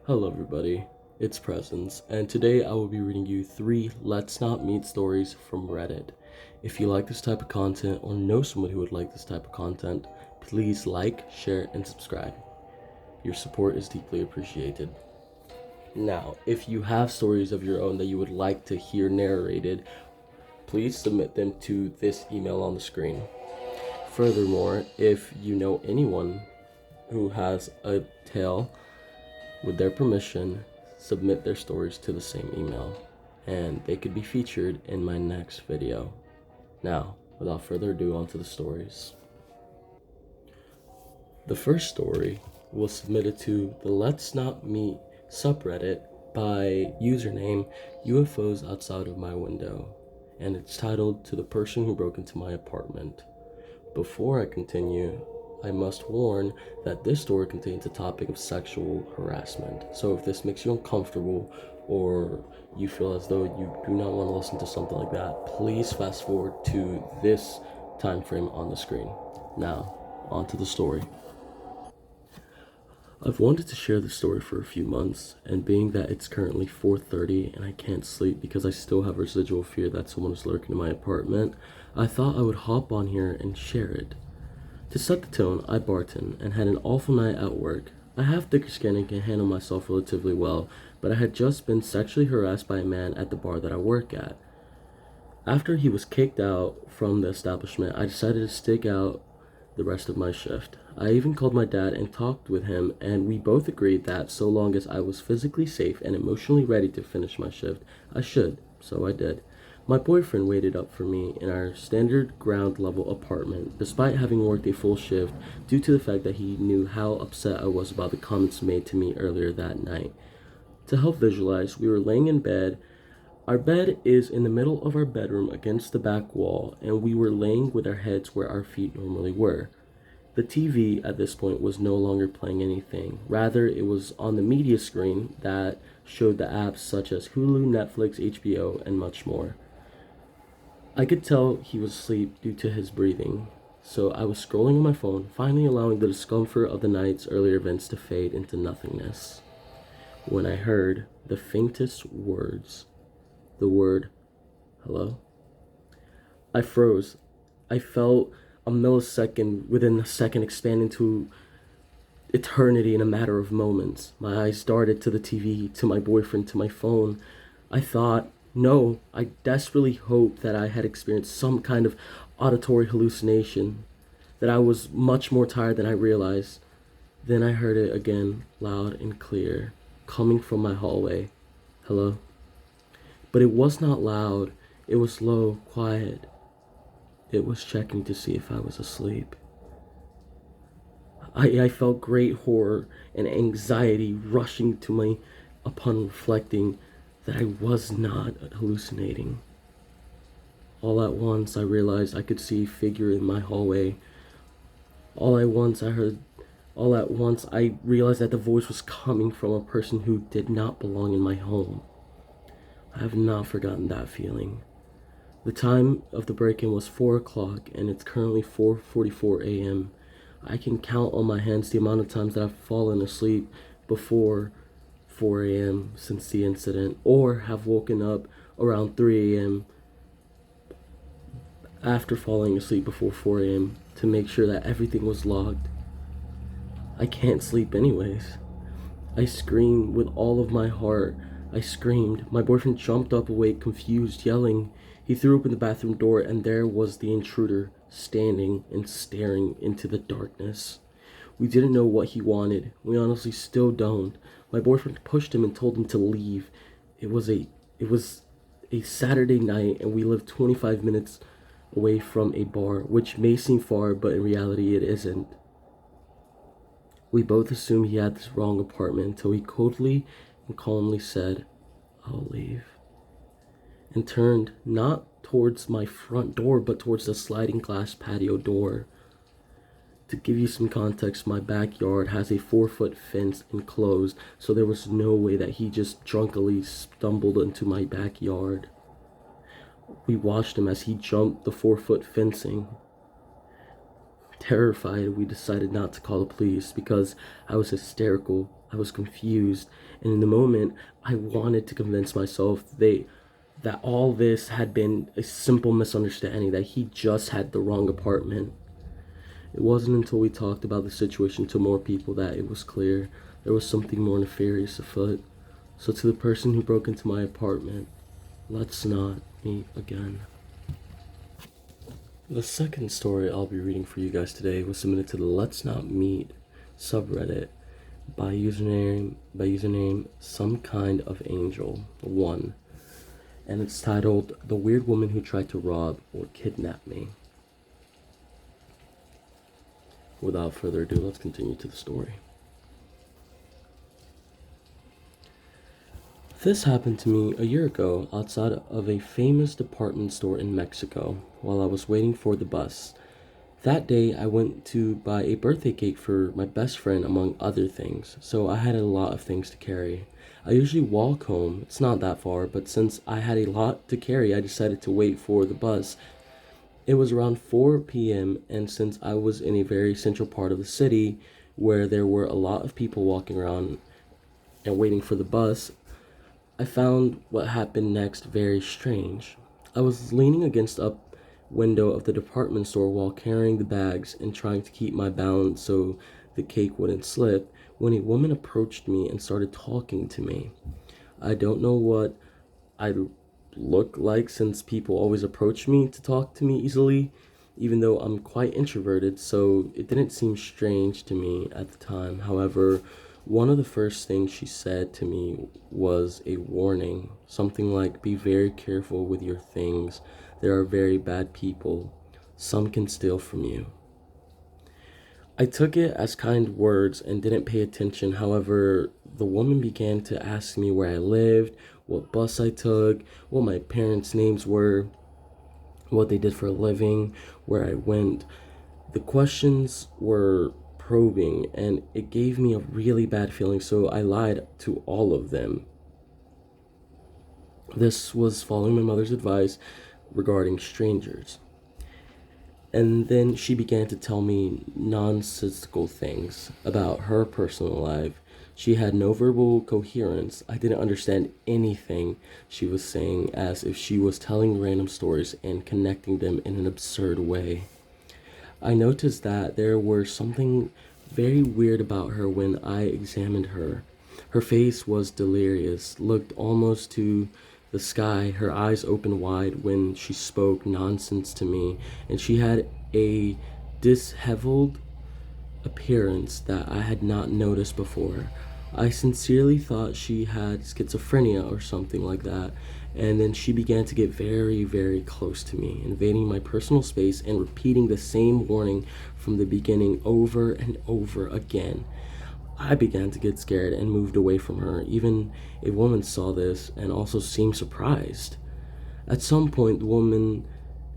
Hello everybody, it's Presence, and today I will be reading you 3 Let's Not Meet stories from Reddit. If you like this type of content or know someone who would like this type of content, please like, share, and subscribe. Your support is deeply appreciated. Now, if you have stories of your own that you would like to hear narrated, please submit them to this email on the screen. Furthermore, if you know anyone who has a tale, with their permission, submit their stories to the same email, and they could be featured in my next video. Now, without further ado, on to the stories. The first story was submitted to the Let's Not Meet subreddit by username UFOs Outside of My Window, and it's titled To the Person Who Broke Into My Apartment. Before I continue, I must warn that this story contains a topic of sexual harassment. So if this makes you uncomfortable or you feel as though you do not want to listen to something like that, please fast forward to this time frame on the screen. Now, on to the story. I've wanted to share this story for a few months, and being that it's currently 4:30 and I can't sleep because I still have residual fear that someone is lurking in my apartment, I thought I would hop on here and share it. To set the tone, I bartend and had an awful night at work. I have thicker skin and can handle myself relatively well, but I had just been sexually harassed by a man at the bar that I work at. After he was kicked out from the establishment, I decided to stick out the rest of my shift. I even called my dad and talked with him, and we both agreed that so long as I was physically safe and emotionally ready to finish my shift, I should, so I did. My boyfriend waited up for me in our standard ground level apartment, despite having worked a full shift, due to the fact that he knew how upset I was about the comments made to me earlier that night. To help visualize, we were laying in bed. Our bed is in the middle of our bedroom against the back wall, and we were laying with our heads where our feet normally were. The TV at this point was no longer playing anything. Rather, it was on the media screen that showed the apps such as Hulu, Netflix, HBO, and much more. I could tell he was asleep due to his breathing, so I was scrolling on my phone, finally allowing the discomfort of the night's earlier events to fade into nothingness, when I heard the faintest words, the word, hello? I froze. I felt a millisecond within a second expand into eternity in a matter of moments. My eyes darted to the TV, to my boyfriend, to my phone. I thought, no, I desperately hoped that I had experienced some kind of auditory hallucination, that I was much more tired than I realized. Then I heard it again, loud and clear, coming from my hallway. Hello? But it was not loud. It was low, quiet. It was checking to see if I was asleep. I felt great horror and anxiety rushing to me upon reflecting that I was not hallucinating. All at once, I realized I could see a figure in my hallway. All at once, I realized that the voice was coming from a person who did not belong in my home. I have not forgotten that feeling. The time of the break-in was 4 o'clock, and it's currently 4:44 a.m. I can count on my hands the amount of times that I've fallen asleep before 4 a.m. since the incident, or have woken up around 3 a.m. after falling asleep before 4 a.m. to make sure that everything was logged. I can't sleep anyways. I screamed with all of my heart. I screamed. My boyfriend jumped up awake, confused, yelling. He threw open the bathroom door, and there was the intruder, standing and staring into the darkness. We didn't know what he wanted. We honestly still don't. My boyfriend pushed him and told him to leave. It was a Saturday night, and we lived 25 minutes away from a bar, which may seem far, but in reality it isn't. We both assumed he had this wrong apartment until he coldly and calmly said, "I'll leave," and turned not towards my front door, but towards the sliding glass patio door. To give you some context, my backyard has a 4-foot fence enclosed, so there was no way that he just drunkenly stumbled into my backyard. We watched him as he jumped the 4-foot fencing. Terrified, we decided not to call the police because I was hysterical, I was confused, and in the moment, I wanted to convince myself that all this had been a simple misunderstanding, that he just had the wrong apartment. It wasn't until we talked about the situation to more people that it was clear there was something more nefarious afoot. So to the person who broke into my apartment, let's not meet again. The second story I'll be reading for you guys today was submitted to the Let's Not Meet subreddit by username some kind of angel 1, and it's titled "The Weird Woman Who Tried to Rob or Kidnap Me." Without further ado, let's continue to the story. This happened to me a year ago outside of a famous department store in Mexico while I was waiting for the bus. That day, I went to buy a birthday cake for my best friend, among other things, so I had a lot of things to carry. I usually walk home, it's not that far, but since I had a lot to carry, I decided to wait for the bus. It was around 4 p.m., and since I was in a very central part of the city where there were a lot of people walking around and waiting for the bus, I found what happened next very strange. I was leaning against a window of the department store while carrying the bags and trying to keep my balance so the cake wouldn't slip when a woman approached me and started talking to me. I don't know what I look like since people always approach me to talk to me easily, even though I'm quite introverted, so it didn't seem strange to me at the time. However, one of the first things she said to me was a warning, something like, "Be very careful with your things. There are very bad people. Some can steal from you." I took it as kind words and didn't pay attention. However, the woman began to ask me where I lived, what bus I took, what my parents' names were, what they did for a living, where I went. The questions were probing, and it gave me a really bad feeling, so I lied to all of them. This was following my mother's advice regarding strangers. And then she began to tell me nonsensical things about her personal life. She had no verbal coherence. I didn't understand anything she was saying, as if she was telling random stories and connecting them in an absurd way. I noticed that there was something very weird about her when I examined her. Her face was delirious, looked almost to the sky, her eyes open wide when she spoke nonsense to me, and she had a disheveled appearance that I had not noticed before. I sincerely thought she had schizophrenia or something like that, and then she began to get very, very close to me, invading my personal space and repeating the same warning from the beginning over and over again. I began to get scared and moved away from her. Even a woman saw this and also seemed surprised. At some point, the woman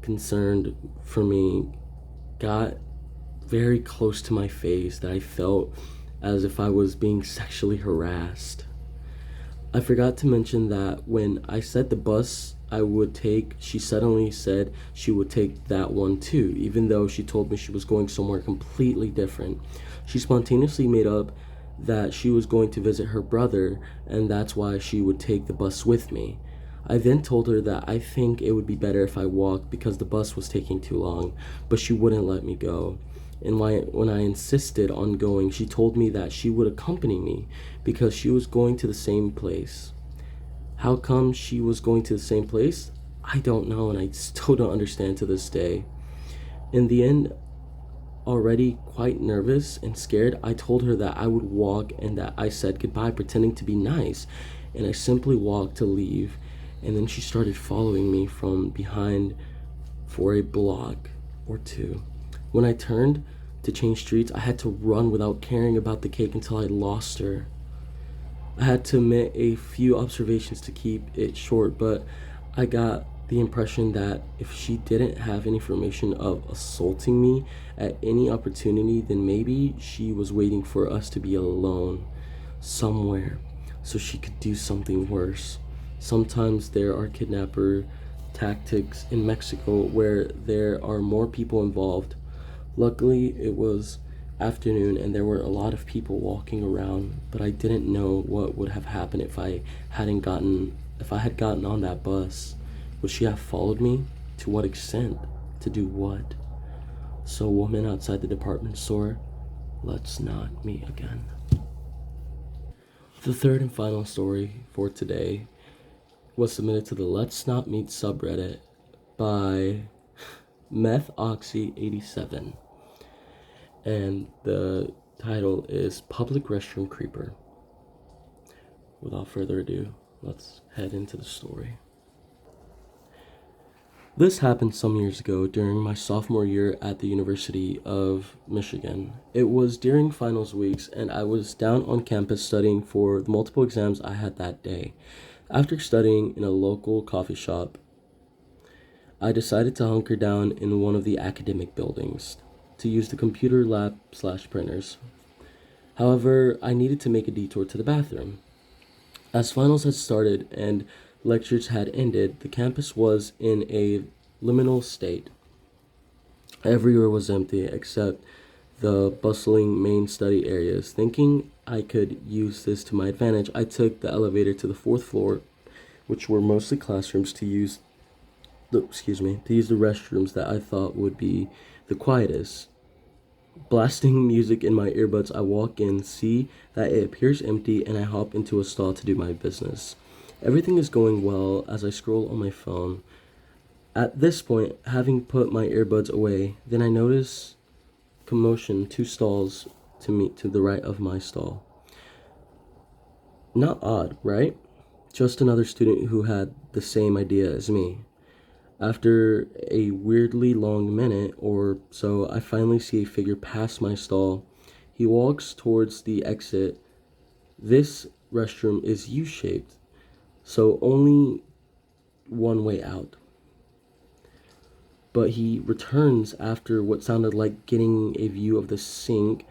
concerned for me got very close to my face that I felt as if I was being sexually harassed. I forgot to mention that when I said the bus I would take, she suddenly said she would take that one too, even though she told me she was going somewhere completely different. She spontaneously made up that she was going to visit her brother, and that's why she would take the bus with me. I then told her that I think it would be better if I walked because the bus was taking too long, but she wouldn't let me go. And when I insisted on going, she told me that she would accompany me because she was going to the same place. How come she was going to the same place? I don't know, and I still don't understand to this day. In the end, already quite nervous and scared, I told her that I would walk and that I said goodbye, pretending to be nice, and I simply walked to leave. And then she started following me from behind for a block or two. When I turned to change streets, I had to run without caring about the cake until I lost her. I had to omit a few observations to keep it short, but I got the impression that if she didn't have any information of assaulting me at any opportunity, then maybe she was waiting for us to be alone somewhere so she could do something worse. Sometimes there are kidnapper tactics in Mexico where there are more people involved. Luckily, it was afternoon and there were a lot of people walking around, but I didn't know what would have happened if I had gotten on that bus. Would she have followed me? To what extent? To do what? So, woman outside the department store, let's not meet again. The third and final story for today was submitted to the Let's Not Meet subreddit by methoxy87, and the title is Public Restroom Creeper. Without further ado, let's head into the story. This happened some years ago during my sophomore year at the University of Michigan. It was during finals weeks, and I was down on campus studying for the multiple exams I had that day. After studying in a local coffee shop, I decided to hunker down in one of the academic buildings to use the computer lab / printers. However, I needed to make a detour to the bathroom. As finals had started and lectures had ended, the campus was in a liminal state. Everywhere was empty except the bustling main study areas. Thinking I could use this to my advantage, I took the elevator to the fourth floor, which were mostly classrooms, to use the restrooms that I thought would be the quietest. Blasting music in my earbuds, I walk in, see that it appears empty, and I hop into a stall to do my business. Everything is going well as I scroll on my phone. At this point, having put my earbuds away, then I notice commotion 2 stalls to the right of my stall. Not odd, right? Just another student who had the same idea as me. After a weirdly long minute or so, I finally see a figure pass my stall. He walks towards the exit. This restroom is U-shaped, so only one way out. But he returns after what sounded like getting a view of the sink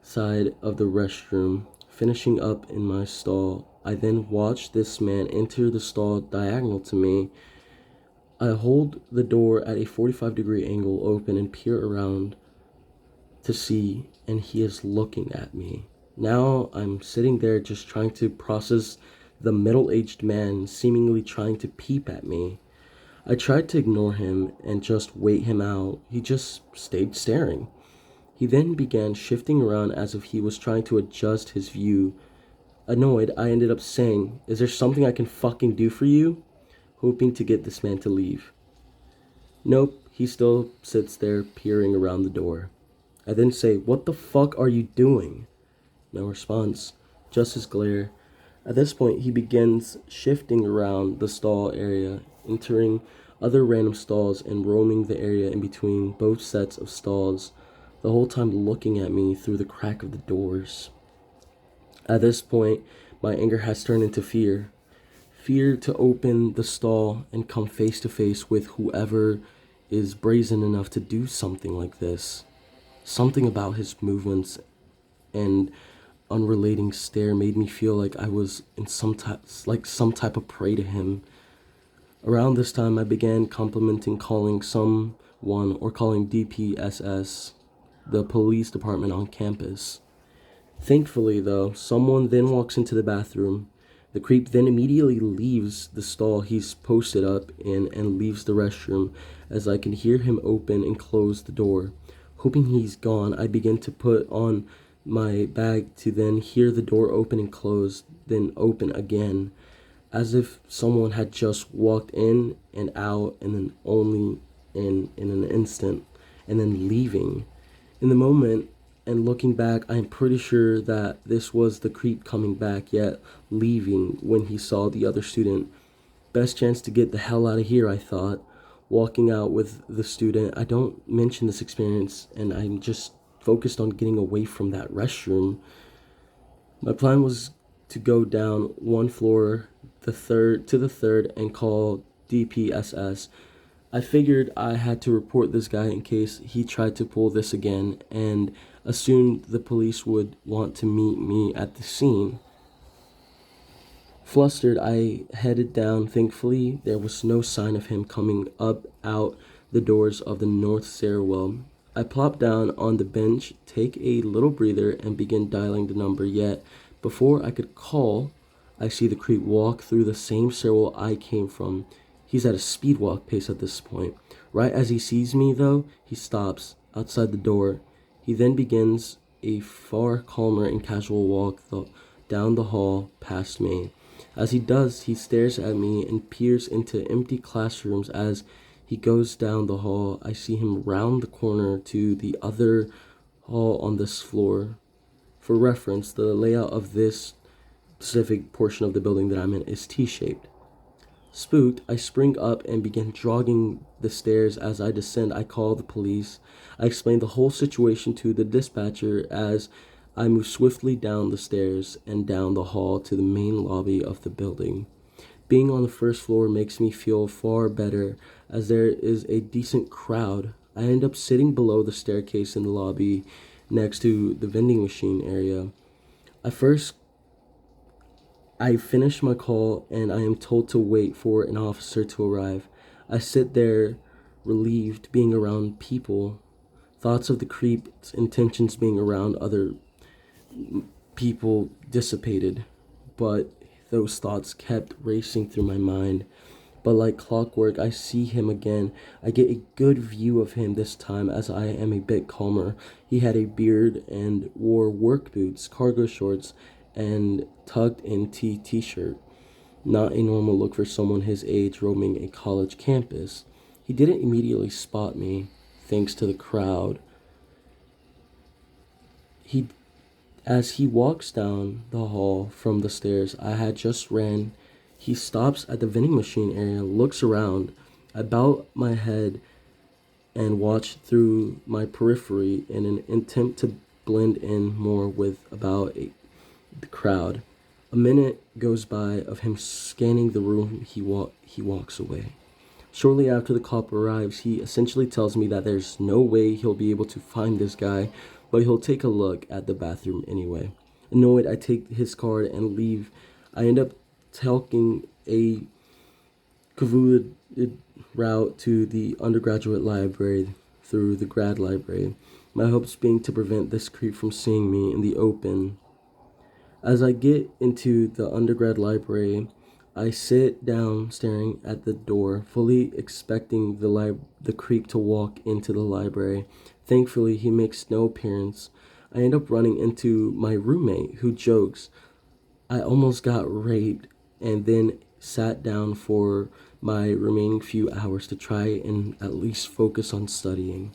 side of the restroom, finishing up in my stall. I then watch this man enter the stall diagonal to me. I hold the door at a 45-degree angle open and peer around to see, and he is looking at me. Now I'm sitting there just trying to process the middle-aged man seemingly trying to peep at me. I tried to ignore him and just wait him out. He just stayed staring. He then began shifting around as if he was trying to adjust his view. Annoyed, I ended up saying, "Is there something I can fucking do for you?" hoping to get this man to leave. Nope, he still sits there peering around the door. I then say, "What the fuck are you doing?" No response, just his glare. At this point, he begins shifting around the stall area, entering other random stalls and roaming the area in between both sets of stalls, the whole time looking at me through the crack of the doors. At this point, my anger has turned into fear. Fear to open the stall and come face to face with whoever is brazen enough to do something like this. Something about his movements and unrelating stare made me feel like I was in some type of prey to him. Around this time, I began complimenting calling someone or calling DPSS, the police department on campus. Thankfully, though, someone then walks into the bathroom. The creep then immediately leaves the stall he's posted up in and leaves the restroom as I can hear him open and close the door. Hoping he's gone, I begin to put on my bag to then hear the door open and close, then open again, as if someone had just walked in and out and then only in an instant, and then leaving. In the moment, and looking back, I am pretty sure that this was the creep coming back, yet leaving when he saw the other student. Best chance to get the hell out of here, I thought. Walking out with the student, I don't mention this experience, and I'm just focused on getting away from that restroom. My plan was to go down one floor, the third, and call DPSS. I figured I had to report this guy in case he tried to pull this again, and assumed the police would want to meet me at the scene. Flustered, I headed down. Thankfully, there was no sign of him coming up out the doors of the north stairwell. I plop down on the bench, take a little breather, and begin dialing the number. Yet, before I could call, I see the creep walk through the same stairwell I came from. He's at a speed walk pace at this point. Right as he sees me, though, he stops outside the door. He then begins a far calmer and casual walk down the hall past me. As he does, he stares at me and peers into empty classrooms. As he goes down the hall, I see him round the corner to the other hall on this floor. For reference, the layout of this specific portion of the building that I'm in is T-shaped. Spooked, I spring up and begin jogging the stairs. As I descend, I call the police. I explain the whole situation to the dispatcher as I move swiftly down the stairs and down the hall to the main lobby of the building. Being on the first floor makes me feel far better as there is a decent crowd. I end up sitting below the staircase in the lobby next to the vending machine area. I finish my call and I am told to wait for an officer to arrive. I sit there relieved being around people. Thoughts of the creep's intentions being around other people dissipated, but those thoughts kept racing through my mind. But like clockwork, I see him again. I get a good view of him this time as I am a bit calmer. He had a beard and wore work boots, cargo shorts, and tucked-in t-shirt. Not a normal look for someone his age roaming a college campus. He didn't immediately spot me, thanks to the crowd. As he walks down the hall from the stairs I had just ran, he stops at the vending machine area, looks around. I bow my head and watch through my periphery in an attempt to blend in more with the crowd. A minute goes by of him scanning the room. He walks away. Shortly after the cop arrives, he essentially tells me that there's no way he'll be able to find this guy, but he'll take a look at the bathroom anyway. Annoyed, I take his card and leave. I end up taking a convoluted route to the undergraduate library through the grad library, my hopes being to prevent this creep from seeing me in the open. As I get into the undergrad library, I sit down staring at the door, fully expecting the creep to walk into the library. Thankfully, he makes no appearance. I end up running into my roommate, who jokes, "I almost got raped," and then sat down for my remaining few hours to try and at least focus on studying.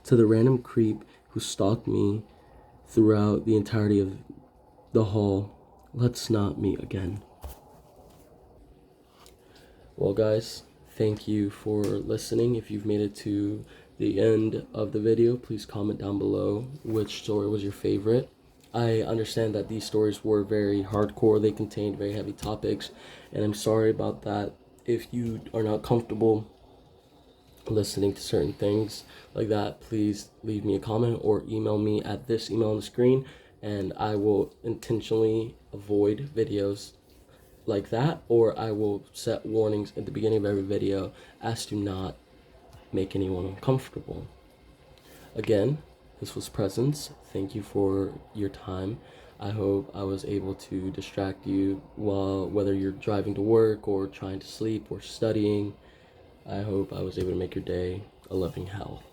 To the random creep who stalked me throughout the entirety of the hall, let's not meet again. Well, guys, thank you for listening. If you've made it to the end of the video, please comment down below which story was your favorite. I understand that these stories were very hardcore. They contained very heavy topics, and I'm sorry about that. If you are not comfortable listening to certain things like that, please leave me a comment or email me at this email on the screen, and I will intentionally avoid videos like that, or I will set warnings at the beginning of every video as to not make anyone uncomfortable. Again, this was Presence. Thank you for your time. I hope I was able to distract you whether you're driving to work or trying to sleep or studying. I hope I was able to make your day a living hell.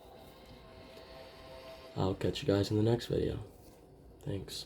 I'll catch you guys in the next video. Thanks.